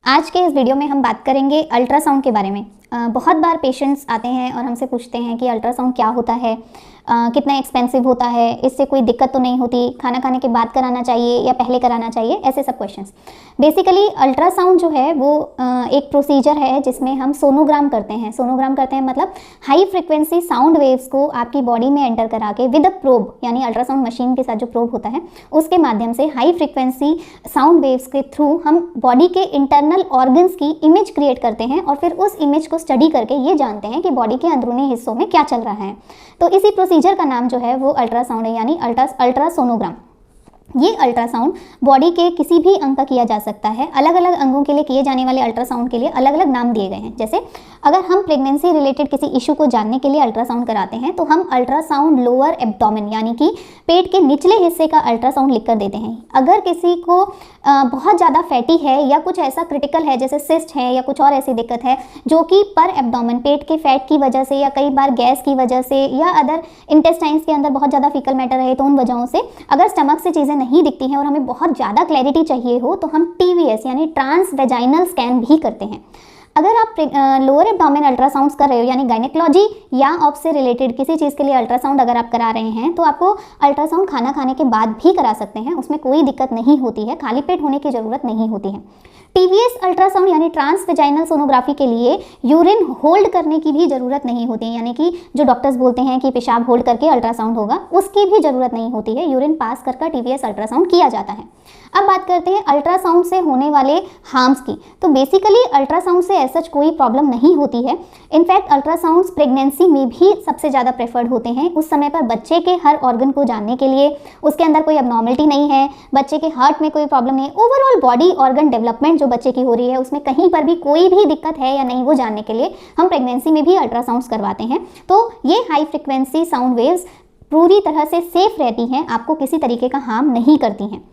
आज के इस वीडियो में हम बात करेंगे अल्ट्रासाउंड के बारे में। बहुत बार पेशेंट्स आते हैं और हमसे पूछते हैं कि अल्ट्रासाउंड क्या होता है, कितना एक्सपेंसिव होता है, इससे कोई दिक्कत तो नहीं होती, खाना खाने के बाद कराना चाहिए या पहले कराना चाहिए, ऐसे सब क्वेश्चंस। बेसिकली अल्ट्रासाउंड जो है वो एक प्रोसीजर है जिसमें हम सोनोग्राम करते हैं। सोनोग्राम करते हैं मतलब हाई फ्रिक्वेंसी साउंड वेव्स को आपकी बॉडी में एंटर करा के विद अ प्रोब, यानी अल्ट्रासाउंड मशीन के साथ जो प्रोब होता है उसके माध्यम से हाई फ्रिक्वेंसी साउंड वेव्स के थ्रू हम बॉडी के इंटरनल ऑर्गन्स की इमेज क्रिएट करते हैं और फिर उस इमेज को स्टडी करके ये जानते हैं कि बॉडी के अंदरूनी हिस्सों में क्या चल रहा है। तो इसी प्रोसीजर का नाम जो है वो अल्ट्रासाउंड है, यानी अल्ट्रासोनोग्राम। ये अल्ट्रासाउंड बॉडी के किसी भी अंग का किया जा सकता है। अलग अलग अंगों के लिए किए जाने वाले अल्ट्रासाउंड के लिए अलग अलग नाम दिए गए हैं। जैसे अगर हम प्रेगनेंसी रिलेटेड किसी इशू को जानने के लिए अल्ट्रासाउंड कराते हैं तो हम अल्ट्रासाउंड लोअर एब्डोमेन यानी कि पेट के निचले हिस्से का अल्ट्रासाउंड लिख कर देते हैं। अगर किसी को बहुत ज़्यादा फैटी है या कुछ ऐसा क्रिटिकल है जैसे सिस्ट है या कुछ और ऐसी दिक्कत है जो कि पर एब्डोमेन पेट के फैट की वजह से या कई बार गैस की वजह से या अदर इंटेस्टाइन्स के अंदर बहुत ज़्यादा फीकल मैटर रहे तो उन वजहों से अगर स्टमक से चीज़ें नहीं दिखती हैं और हमें बहुत ज़्यादा क्लैरिटी चाहिए हो तो हम TVS यानी ट्रांस वेजाइनल स्कैन भी करते हैं। अगर आप लोअर एब्डोमेन अल्ट्रासाउंड्स कर रहे हो यानी गायनेकोलॉजी या ऑप्स से रिलेटेड किसी चीज़ के लिए अल्ट्रासाउंड अगर आप करा रहे हैं तो आपको अल्ट्रासाउंड खाना खाने के बाद भी करा सकते हैं, उसमें कोई दिक्कत नहीं होती है, खाली पेट होने की ज़रूरत नहीं होती है। TVS अल्ट्रासाउंड यानी ट्रांस वेजाइनल सोनोग्राफी के लिए यूरिन होल्ड करने की भी ज़रूरत नहीं होती है, यानी कि जो डॉक्टर्स बोलते हैं कि पेशाब होल्ड करके अल्ट्रासाउंड होगा उसकी भी ज़रूरत नहीं होती है, यूरिन पास कर TVS अल्ट्रासाउंड किया जाता है। अब बात करते हैं अल्ट्रासाउंड से होने वाले हार्म्स की। तो बेसिकली अल्ट्रासाउंड से ऐसा कोई प्रॉब्लम नहीं होती है। इनफैक्ट अल्ट्रासाउंड्स प्रेगनेंसी में भी सबसे ज़्यादा प्रेफर्ड होते हैं। उस समय पर बच्चे के हर ऑर्गन को जानने के लिए, उसके अंदर कोई एबनॉर्मलिटी नहीं है, बच्चे के हार्ट में कोई प्रॉब्लम नहीं है, ओवरऑल बॉडी ऑर्गन डेवलपमेंट जो बच्चे की हो रही है उसमें कहीं पर भी कोई भी दिक्कत है या नहीं वो जानने के लिए हम प्रेगनेंसी में भी अल्ट्रासाउंड्स करवाते हैं। तो ये हाई फ्रिक्वेंसी साउंड वेव्स पूरी तरह से सेफ रहती हैं, आपको किसी तरीके का हार्म नहीं करती हैं।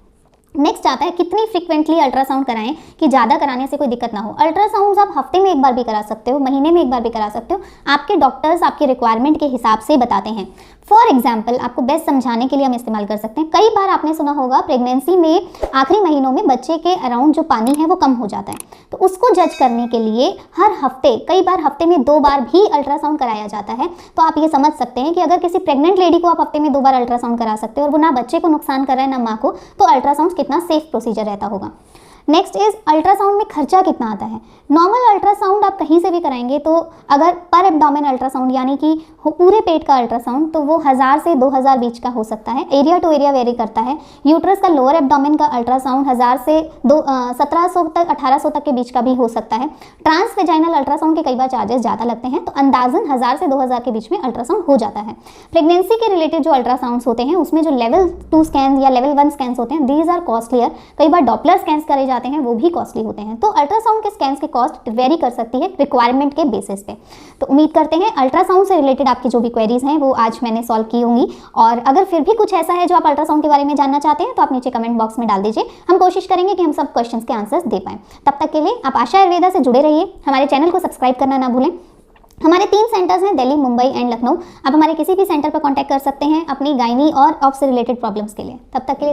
नेक्स्ट आता है कितनी फ्रिक्वेंटली अल्ट्रासाउंड कराएं कि ज़्यादा कराने से कोई दिक्कत ना हो। अल्ट्रासाउंड्स आप हफ्ते में एक बार भी करा सकते हो, महीने में एक बार भी करा सकते हो, आपके डॉक्टर्स आपके रिक्वायरमेंट के हिसाब से बताते हैं। फॉर एग्जाम्पल आपको बेस्ट समझाने के लिए हम इस्तेमाल कर सकते हैं। कई बार आपने सुना होगा प्रेगनेंसी में आखिरी महीनों में बच्चे के अराउंड जो पानी है वो कम हो जाता है, तो उसको जज करने के लिए हर हफ्ते, कई बार हफ्ते में 2 बार भी अल्ट्रासाउंड कराया जाता है। तो आप ये समझ सकते हैं कि अगर किसी प्रेग्नेंट लेडी को आप हफ्ते में 2 बार अल्ट्रासाउंड करा सकते हो और वो ना बच्चे को नुकसान कर रहा है ना माँ को, तो अल्ट्रासाउंड कितना सेफ प्रोसीजर रहता होगा। नेक्स्ट इज अल्ट्रासाउंड में खर्चा कितना आता है। नॉर्मल अल्ट्रासाउंड आप कहीं से भी कराएंगे तो अगर पर एब्डोमेन अल्ट्रासाउंड यानी कि पूरे पेट का अल्ट्रासाउंड तो वो 1000 से 2000 बीच का हो सकता है, एरिया टू एरिया वेरी करता है। यूट्रस का लोअर एब्डोमेन का अल्ट्रासाउंड 1000 से 1700 तक 1800 तक के बीच का भी हो सकता है। ट्रांस वेजाइनल अल्ट्रासाउंड के कई बार चार्जेस ज़्यादा लगते हैं, तो अंदाजन 1000 से 2000 के बीच में अल्ट्रासाउंड हो जाता है। प्रेगनेंसी के रिलेटेड जो अल्ट्रासाउंड्स होते हैं उसमें जो लेवल 2 स्कैन या लेवल 1 स्कैन्स होते हैं, दीज आर कॉस्टलियर। कई बार डॉपलर स्कैन्स करे जाते हैं, वो भी कॉस्टली होते हैं। तो अल्ट्रासाउंड के स्कैन्स की कॉस्ट वेरी कर सकती है रिक्वायरमेंट के बेसिस पे। तो उम्मीद करते हैं अल्ट्रासाउंड से रिलेटेड आपकी जो भी क्वेरीज हैं वो आज मैंने सॉल्व की होंगी, और अगर फिर भी कुछ ऐसा है जो आप अल्ट्रासाउंड के बारे में जानना चाहते हैं तो आप नीचे कमेंट बॉक्स में डाल दीजिए। हम कोशिश करेंगे कि हम सब क्वेश्चंस के आंसर्स दे पाएं। तब तक के लिए आप आशा आयुर्वेदा से जुड़े रहिए, हमारे चैनल को सब्सक्राइब करना ना भूलें। हमारे 3 सेंटर्स हैं, दिल्ली, मुंबई एंड लखनऊ। आप हमारे किसी भी सेंटर पर कॉन्टैक्ट कर सकते हैं अपनी गायनी और ऑफ से रिलेटेड प्रॉब्लम्स के लिए। तब तक के लिए